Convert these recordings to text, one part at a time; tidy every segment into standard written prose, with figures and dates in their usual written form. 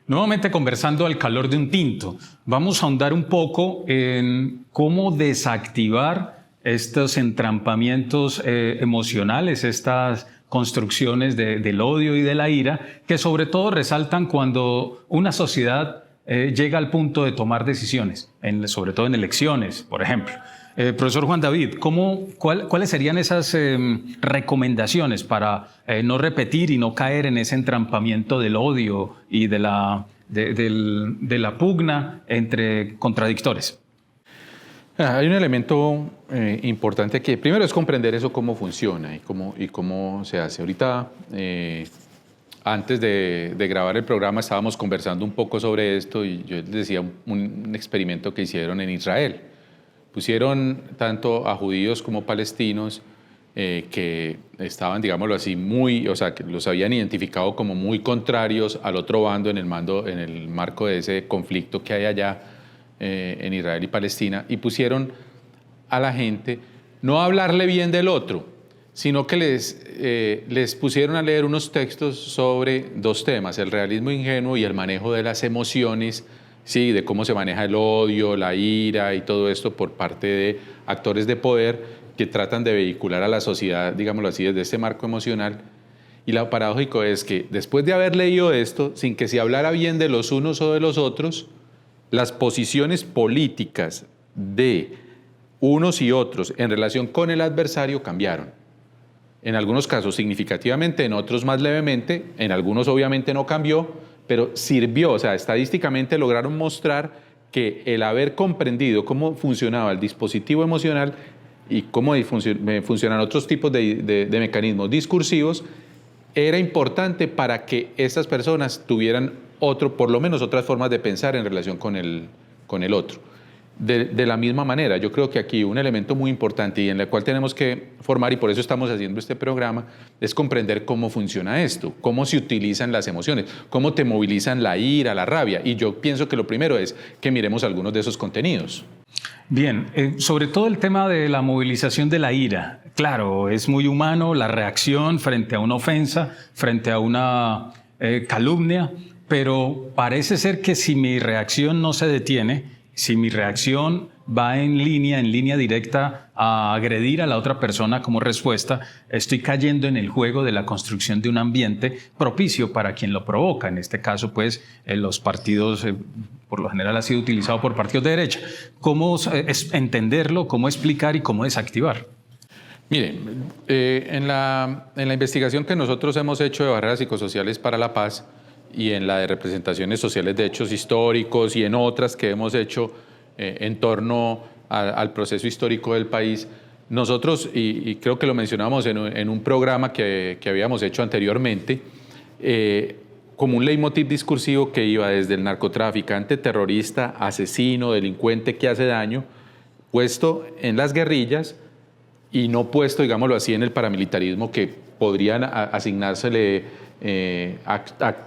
Nuevamente conversando al calor de un tinto, vamos a ahondar un poco en cómo desactivar estos entrampamientos emocionales, estas construcciones del odio y de la ira, que sobre todo resaltan cuando una sociedad llega al punto de tomar decisiones, sobre todo en elecciones, por ejemplo. Profesor Juan David, ¿cuáles serían esas recomendaciones para no repetir y no caer en ese entrampamiento del odio y de la pugna entre contradictores? Hay un elemento importante que primero es comprender eso cómo funciona y cómo se hace. Ahorita, antes de grabar el programa, estábamos conversando un poco sobre esto y yo les decía un experimento que hicieron en Israel. Pusieron tanto a judíos como palestinos que estaban, digámoslo así, que los habían identificado como muy contrarios al otro bando en el marco de ese conflicto que hay allá en Israel y Palestina, y pusieron a la gente no a hablarle bien del otro, sino que les pusieron a leer unos textos sobre dos temas: el realismo ingenuo y el manejo de las emociones. Sí, de cómo se maneja el odio, la ira y todo esto por parte de actores de poder que tratan de vehicular a la sociedad, digámoslo así, desde este marco emocional. Y lo paradójico es que después de haber leído esto, sin que se hablara bien de los unos o de los otros, las posiciones políticas de unos y otros en relación con el adversario cambiaron. En algunos casos significativamente, en otros más levemente, en algunos obviamente no cambió, pero sirvió, o sea, estadísticamente lograron mostrar que el haber comprendido cómo funcionaba el dispositivo emocional y cómo funcionan otros tipos de mecanismos discursivos era importante para que estas personas tuvieran por lo menos otras formas de pensar en relación con el otro. De la misma manera, yo creo que aquí un elemento muy importante y en el cual tenemos que formar, y por eso estamos haciendo este programa, es comprender cómo funciona esto, cómo se utilizan las emociones, cómo te movilizan la ira, la rabia. Y yo pienso que lo primero es que miremos algunos de esos contenidos. Bien, sobre todo el tema de la movilización de la ira. Claro, es muy humano la reacción frente a una ofensa, frente a una calumnia, pero parece ser que si mi reacción no se detiene, si mi reacción va en línea directa a agredir a la otra persona como respuesta, estoy cayendo en el juego de la construcción de un ambiente propicio para quien lo provoca. En este caso, pues, los partidos, por lo general ha sido utilizado por partidos de derecha. ¿Cómo entenderlo, cómo explicar y cómo desactivar? Miren, en la investigación que nosotros hemos hecho de barreras psicosociales para la paz, y en la de representaciones sociales de hechos históricos y en otras que hemos hecho en torno al proceso histórico del país, nosotros, y creo que lo mencionamos en un programa que habíamos hecho anteriormente, como un leitmotiv discursivo que iba desde el narcotraficante, terrorista, asesino, delincuente que hace daño, puesto en las guerrillas y no puesto, digámoslo así, en el paramilitarismo, que podrían asignársele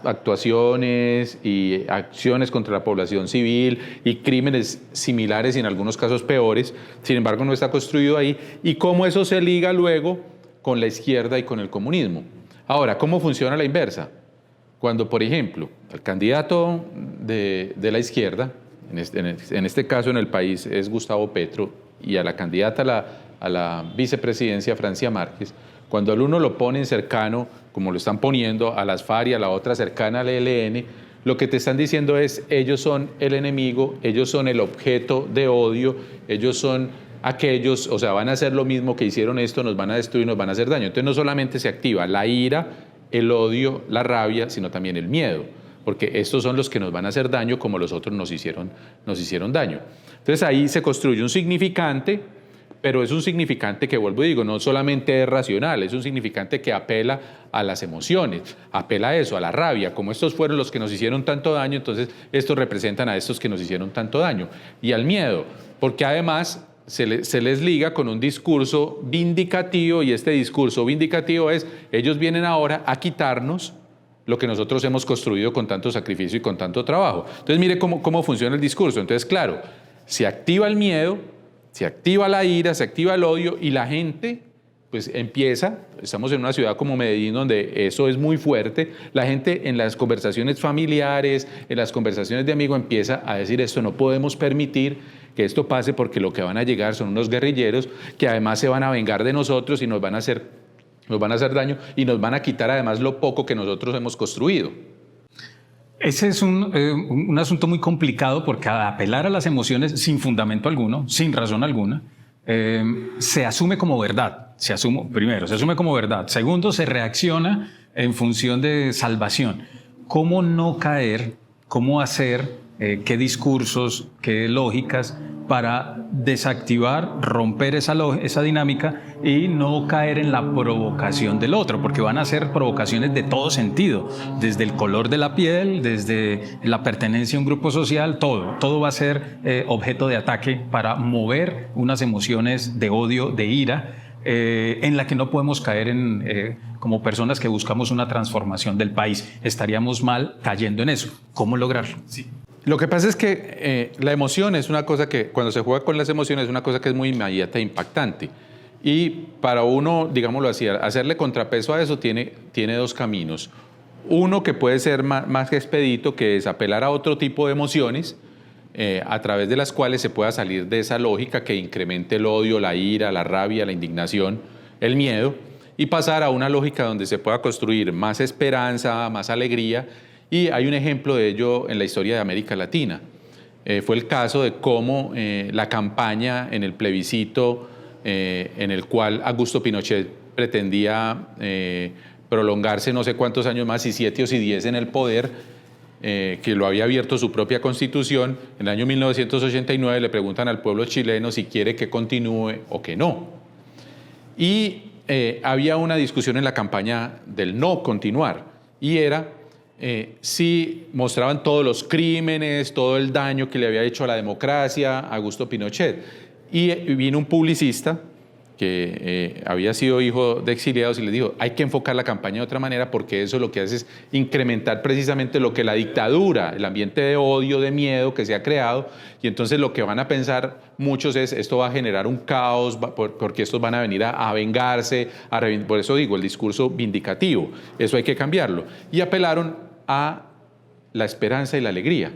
actuaciones y acciones contra la población civil y crímenes similares y en algunos casos peores. Sin embargo, no está construido ahí. Y cómo eso se liga luego con la izquierda y con el comunismo. Ahora, ¿cómo funciona la inversa? Cuando, por ejemplo, el candidato de la izquierda, en este caso en el país es Gustavo Petro, y a la candidata a la vicepresidencia, Francia Márquez, cuando al uno lo ponen cercano, como lo están poniendo a las FARC y a la otra cercana al ELN, lo que te están diciendo es: ellos son el enemigo, ellos son el objeto de odio, ellos son aquellos, o sea, van a hacer lo mismo que hicieron esto, nos van a destruir, nos van a hacer daño. Entonces no solamente se activa la ira, el odio, la rabia, sino también el miedo, porque estos son los que nos van a hacer daño como los otros nos hicieron daño. Entonces ahí se construye un significante, pero es un significante que, vuelvo y digo, no solamente es racional, es un significante que apela a las emociones, apela a eso, a la rabia. Como estos fueron los que nos hicieron tanto daño, entonces estos representan a estos que nos hicieron tanto daño. Y al miedo, porque además se les liga con un discurso vindicativo, y este discurso vindicativo es: ellos vienen ahora a quitarnos lo que nosotros hemos construido con tanto sacrificio y con tanto trabajo. Entonces mire cómo funciona el discurso. Entonces, claro, se activa el miedo, se activa la ira, se activa el odio, y la gente pues estamos en una ciudad como Medellín donde eso es muy fuerte, la gente en las conversaciones familiares, en las conversaciones de amigos empieza a decir esto no podemos permitir que esto pase porque lo que van a llegar son unos guerrilleros que además se van a vengar de nosotros y nos van a hacer daño y nos van a quitar además lo poco que nosotros hemos construido. Ese es un asunto muy complicado porque al apelar a las emociones sin fundamento alguno, sin razón alguna, se asume como verdad. Primero, se asume como verdad. Segundo, se reacciona en función de salvación. ¿Cómo no caer? ¿Cómo hacer? ¿Qué discursos? ¿Qué lógicas? Para desactivar, romper esa dinámica y no caer en la provocación del otro, porque van a ser provocaciones de todo sentido, desde el color de la piel, desde la pertenencia a un grupo social, todo va a ser objeto de ataque para mover unas emociones de odio, de ira, en la que no podemos caer como personas que buscamos una transformación del país. Estaríamos mal cayendo en eso. ¿Cómo lograrlo? Sí. Lo que pasa es que la emoción es una cosa que, cuando se juega con las emociones, es una cosa que es muy inmediata e impactante. Y para uno, digámoslo así, hacerle contrapeso a eso tiene dos caminos. Uno que puede ser más expedito, que es apelar a otro tipo de emociones, a través de las cuales se pueda salir de esa lógica que incremente el odio, la ira, la rabia, la indignación, el miedo, y pasar a una lógica donde se pueda construir más esperanza, más alegría. Y hay un ejemplo de ello en la historia de América Latina. Fue el caso de cómo la campaña en el plebiscito en el cual Augusto Pinochet pretendía prolongarse no sé cuántos años más, si 7 o si 10 en el poder, que lo había abierto su propia constitución. En el año 1989 le preguntan al pueblo chileno si quiere que continúe o que no. Y había una discusión en la campaña del no continuar, y era si mostraban todos los crímenes, todo el daño que le había hecho a la democracia Augusto Pinochet. Y vino un publicista que había sido hijo de exiliados y les dijo, hay que enfocar la campaña de otra manera porque eso lo que hace es incrementar precisamente lo que la dictadura, el ambiente de odio, de miedo que se ha creado, y entonces lo que van a pensar muchos es, esto va a generar un caos porque estos van a venir a vengarse, por eso digo, el discurso vindicativo, eso hay que cambiarlo. Y apelaron a la esperanza y la alegría.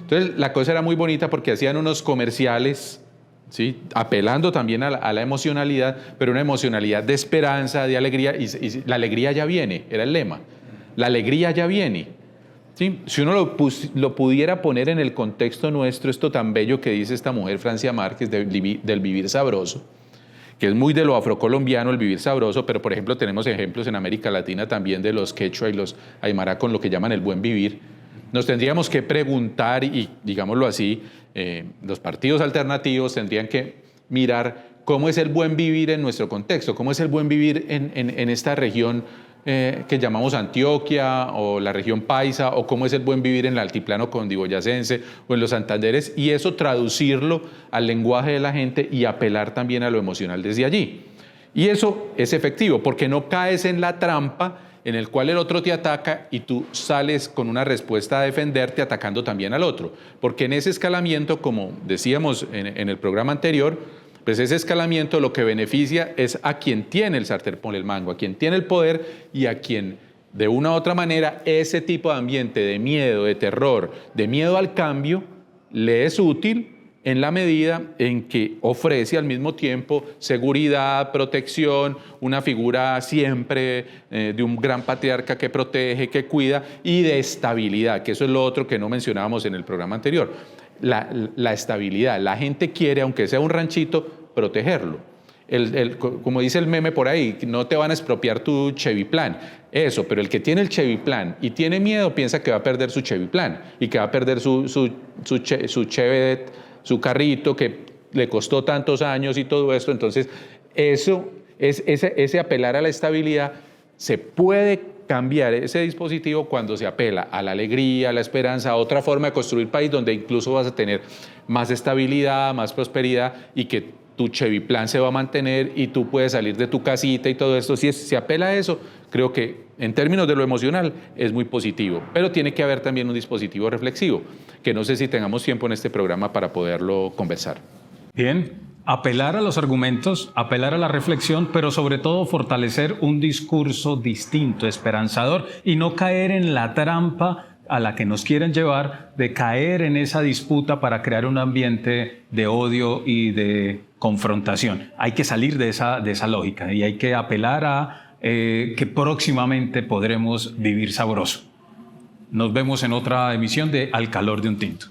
Entonces la cosa era muy bonita porque hacían unos comerciales, ¿sí?, apelando también a la emocionalidad, pero una emocionalidad de esperanza, de alegría, y la alegría ya viene, era el lema. La alegría ya viene. ¿Sí? Si uno lo pudiera poner en el contexto nuestro, esto tan bello que dice esta mujer, Francia Márquez, del vivir sabroso, que es muy de lo afrocolombiano el vivir sabroso, pero por ejemplo tenemos ejemplos en América Latina también de los quechua y los aymara con lo que llaman el buen vivir. Nos tendríamos que preguntar, y digámoslo así, los partidos alternativos tendrían que mirar cómo es el buen vivir en nuestro contexto, cómo es el buen vivir en esta región que llamamos Antioquia o la región paisa, o cómo es el buen vivir en el altiplano cundiboyacense o en los Santanderes, y eso traducirlo al lenguaje de la gente y apelar también a lo emocional desde allí. Y eso es efectivo porque no caes en la trampa en el cual el otro te ataca y tú sales con una respuesta a defenderte atacando también al otro. Porque en ese escalamiento, como decíamos en el programa anterior, pues ese escalamiento lo que beneficia es a quien tiene el sartén por el mango, a quien tiene el poder y a quien de una u otra manera ese tipo de ambiente de miedo, de terror, de miedo al cambio, le es útil en la medida en que ofrece al mismo tiempo seguridad, protección, una figura siempre de un gran patriarca que protege, que cuida, y de estabilidad, que eso es lo otro que no mencionábamos en el programa anterior. La estabilidad. La gente quiere, aunque sea un ranchito, protegerlo. Como dice el meme por ahí, no te van a expropiar tu Cheviplan. Eso, pero el que tiene el Cheviplan y tiene miedo piensa que va a perder su Cheviplan y que va a perder su carrito que le costó tantos años y todo esto. Entonces, ese apelar a la estabilidad se puede cambiar ese dispositivo cuando se apela a la alegría, a la esperanza, a otra forma de construir país donde incluso vas a tener más estabilidad, más prosperidad y que tu Cheviplan se va a mantener y tú puedes salir de tu casita y todo esto. Si se apela a eso, creo que en términos de lo emocional es muy positivo, pero tiene que haber también un dispositivo reflexivo, que no sé si tengamos tiempo en este programa para poderlo conversar. Bien. apelar a los argumentos, apelar a la reflexión, pero sobre todo fortalecer un discurso distinto, esperanzador, y no caer en la trampa a la que nos quieren llevar, de caer en esa disputa para crear un ambiente de odio y de confrontación. Hay que salir de esa lógica y hay que apelar a que próximamente podremos vivir sabroso. Nos vemos en otra emisión de Al calor de un tinto.